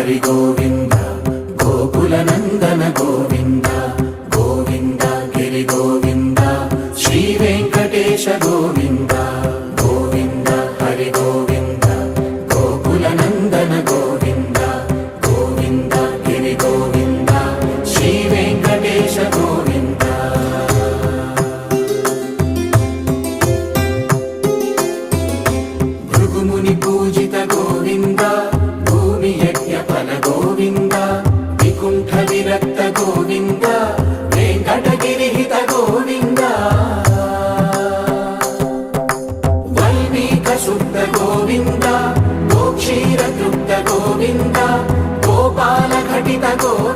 హరి గోవింద గోకుల నందన గోవింద గోవింద గిరి గోవింద శ్రీ వెంకటేశ గోవింద గోవింద హరి గోవింద గోకుల నందన గోవింద గోవింద గిరి గోవింద శ్రీ వెంకటేశ గోవింద భృగుముని పూజిత గోవింద భూమి యజ్ఞ ఫల గోవింద వికుంఠ విరక్త గోవింద వెంకటగిరిహిత గోవింద వైదిక శుద్ధ గోవింద గోక్షీర తృప్త గోవింద గోపాల ఘటిత గోవింద